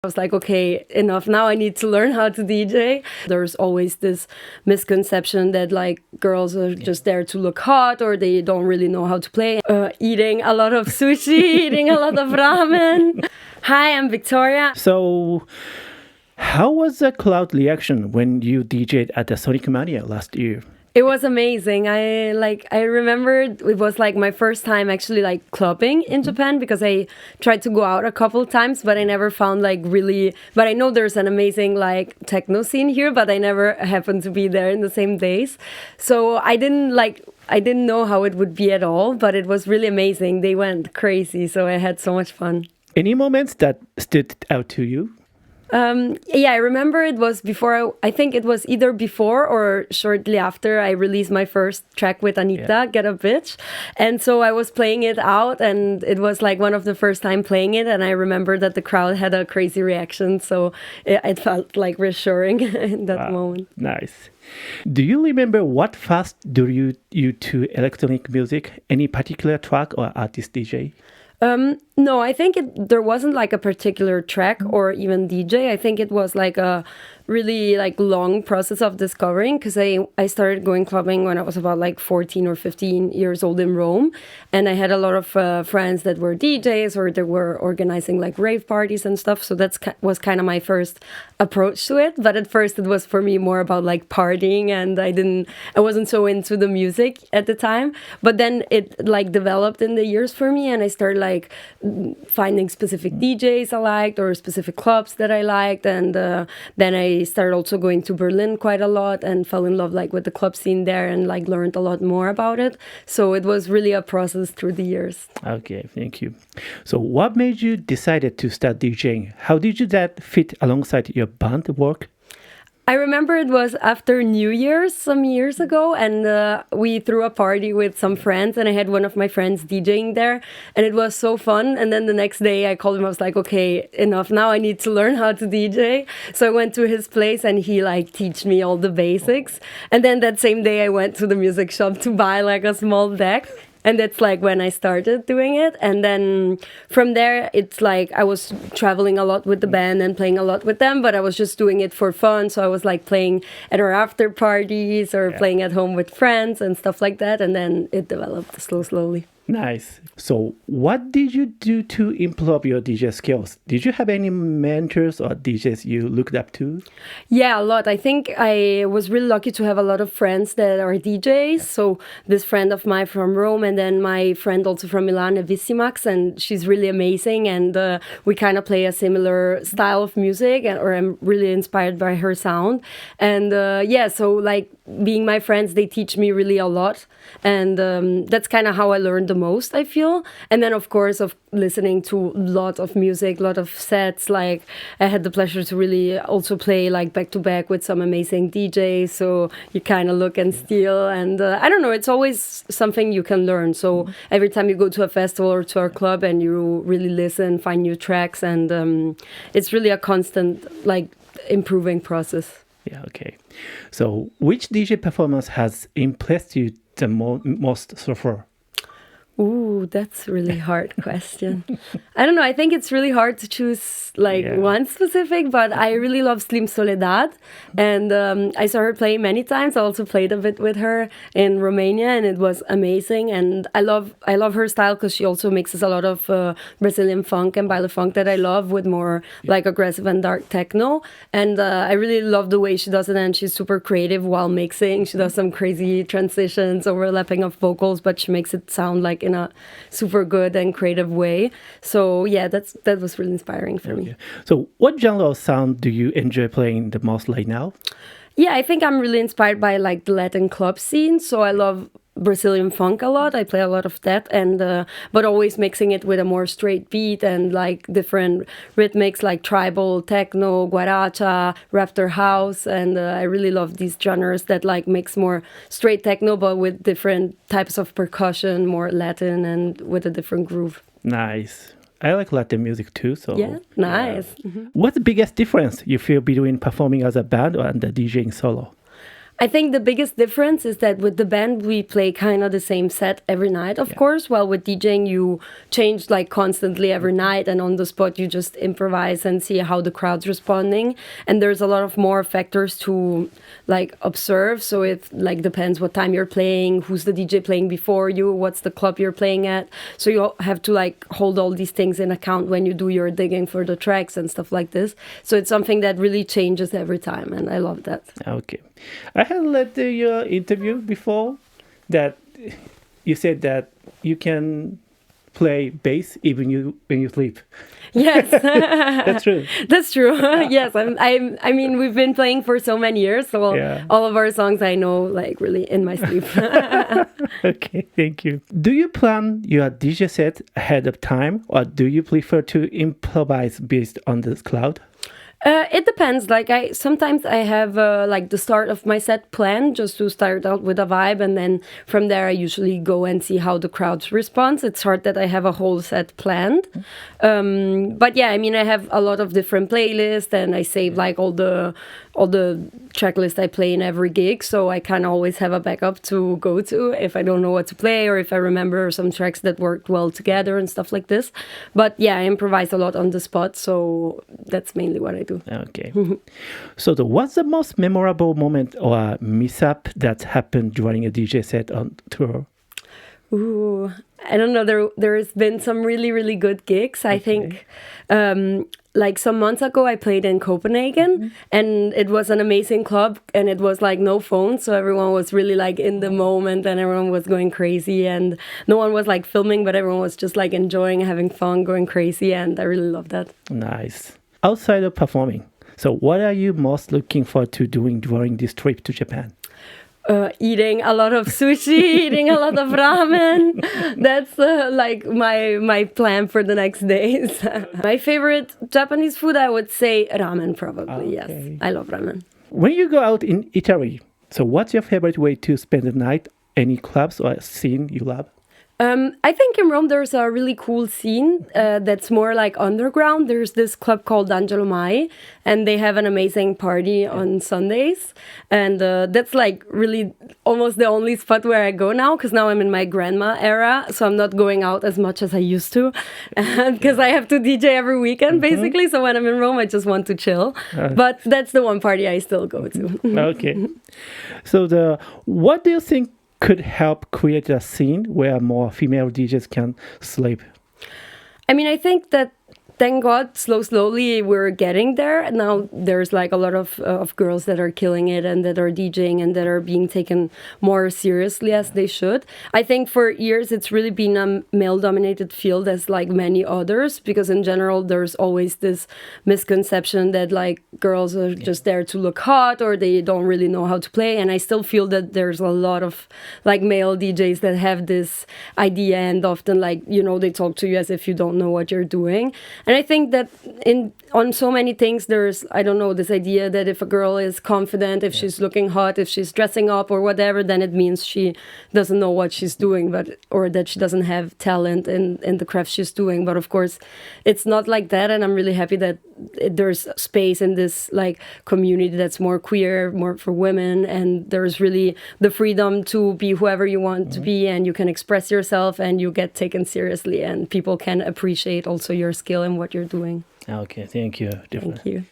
I was like, okay, enough. Now I need to learn how to DJ. There's always this misconception that like girls are just there to look hot or they don't really know how to play. Eating a lot of sushi, eating a lot of ramen. Hi, I'm Victoria. So, how was the crowd reaction when you DJ'd at the Sonic Mania last year? It was amazing. I remembered it was like my first time actually like clubbing in Japan, because I tried to go out a couple of times, but I never found like really, but I know there's an amazing like techno scene here, but I never happened to be there in the same days. So I didn't know how it would be at all, but it was really amazing. They went crazy. So I had so much fun. Any moments that stood out to you? I remember it was before, I think it was either before or shortly after I released my first track with Anita, Get a Bitch. And so I was playing it out, and it was like one of the first time playing it. And I remember that the crowd had a crazy reaction. So it felt like reassuring in that moment. Nice. Do you remember what first drew you to electronic music? Any particular track or artist DJ? No, I think there wasn't like a particular track or even DJ. I think it was like a really like long process of discovering, because I started going clubbing when I was about like 14 or 15 years old in Rome, and I had a lot of friends that were DJs or they were organizing like rave parties and stuff. So that was kind of my first approach to it. But at first it was for me more about like partying, and I wasn't so into the music at the time. But then it like developed in the years for me, and I started like finding specific DJs I liked or specific clubs that I liked, and then I started also going to Berlin quite a lot and fell in love like with the club scene there, and like learned a lot more about it. So it was really a process through the years. Okay, thank you. So what made you decided to start DJing? How did you that fit alongside your band work? I remember it was after New Year's some years ago, and we threw a party with some friends, and I had one of my friends DJing there, and it was so fun. And then the next day I called him. I was like, okay, enough. Now I need to learn how to DJ. So I went to his place, and he like teach me all the basics. And then that same day I went to the music shop to buy like a small deck. And that's like when I started doing it. And then from there, it's like I was traveling a lot with the band and playing a lot with them, but I was just doing it for fun. So I was like playing at our after parties or playing at home with friends and stuff like that. And then it developed slowly. Nice. So what did you do to improve your DJ skills? Did you have any mentors or DJs you looked up to? Yeah, a lot. I think I was really lucky to have a lot of friends that are DJs. So this friend of mine from Rome, and then my friend also from Milan, Vissimax, and she's really amazing. And we kind of play a similar style of music, or I'm really inspired by her sound. And so like being my friends, they teach me really a lot. And that's kind of how I learned the most, I feel. And then, of course, of listening to a lot of music, a lot of sets. Like I had the pleasure to really also play like back to back with some amazing DJs. So you kind of look and steal. And I don't know, it's always something you can learn. So every time you go to a festival or to a club and you really listen, find new tracks. And it's really a constant like improving process. Yeah, okay. So which DJ performance has impressed you the most so far? Ooh, that's a really hard question. I don't know. I think it's really hard to choose like one specific, but I really love Slim Soledad. And I saw her play many times. I also played a bit with her in Romania, and it was amazing. And I love her style because she also mixes a lot of Brazilian funk and baile funk that I love with more like aggressive and dark techno. And I really love the way she does it. And she's super creative while mixing. She does some crazy transitions, overlapping of vocals, but she makes it sound like in a super good and creative way. So yeah, that was really inspiring for me. So what genre of sound do you enjoy playing the most right now? Yeah, I think I'm really inspired by like the Latin club scene. So I love Brazilian funk a lot. I play a lot of that, and but always mixing it with a more straight beat and like different rhythmics like tribal, techno, guaracha, rafter house, and I really love these genres that like mix more straight techno but with different types of percussion, more Latin and with a different groove. Nice. I like Latin music too. So yeah, nice. What's the biggest difference you feel between performing as a band and DJing solo? I think the biggest difference is that with the band, we play kind of the same set every night, of course, while with DJing, you change like constantly every night, and on the spot, you just improvise and see how the crowd's responding. And there's a lot of more factors to like observe. So it like depends what time you're playing, who's the DJ playing before you, what's the club you're playing at. So you have to like hold all these things in account when you do your digging for the tracks and stuff like this. So it's something that really changes every time, and I love that. Okay. I had read your interview before that you said that you can play bass even when you sleep. Yes, That's true. That's true. Yes, I mean, we've been playing for so many years, so all of our songs I know like really in my sleep. Okay, thank you. Do you plan your DJ set ahead of time, or do you prefer to improvise based on the crowd? It depends. Like sometimes I have like the start of my set planned just to start out with a vibe, and then from there I usually go and see how the crowd responds. It's hard that I have a whole set planned, but yeah, I mean I have a lot of different playlists, and I save like all the track list I play in every gig, so I kind of always have a backup to go to if I don't know what to play, or if I remember some tracks that worked well together and stuff like this. But yeah, I improvise a lot on the spot, so that's mainly what I do. Okay. So what's the most memorable moment or mishap that happened during a DJ set on tour? Ooh, I don't know. There's been some really, really good gigs. I think like some months ago I played in Copenhagen, and it was an amazing club, and it was like no phones, so everyone was really like in the moment, and everyone was going crazy, and no one was like filming, but everyone was just like enjoying, having fun, going crazy, and I really love that. Nice. Outside of performing, so what are you most looking forward to doing during this trip to Japan? Eating a lot of sushi, eating a lot of ramen. That's like my plan for the next days. My favorite Japanese food, I would say ramen, probably. Okay. Yes, I love ramen. When you go out in Italy, so what's your favorite way to spend the night? Any clubs or scene you love? I think in Rome there's a really cool scene that's more like underground. There's this club called Angelo Mai, and they have an amazing party on Sundays. And that's like really almost the only spot where I go now, because now I'm in my grandma era, so I'm not going out as much as I used to, because I have to DJ every weekend basically. So when I'm in Rome, I just want to chill. But that's the one party I still go to. Okay. So what do you think could help create a scene where more female DJs can sleep? I mean, I think that, thank God, slowly we're getting there. Now there's like a lot of girls that are killing it, and that are DJing, and that are being taken more seriously as they should. I think for years it's really been a male-dominated field, as like many others, because in general there's always this misconception that like girls are just there to look hot, or they don't really know how to play. And I still feel that there's a lot of like male DJs that have this idea, and often like, you know, they talk to you as if you don't know what you're doing. And I think that on so many things, there's, I don't know, this idea that if a girl is confident, if she's looking hot, if she's dressing up or whatever, then it means she doesn't know what she's doing, or that she doesn't have talent in the craft she's doing. But of course, it's not like that. And I'm really happy that there's space in this like community that's more queer, more for women. And there's really the freedom to be whoever you want to be, and you can express yourself, and you get taken seriously, and people can appreciate also your skill and what you're doing. Okay, thank you. Thank you.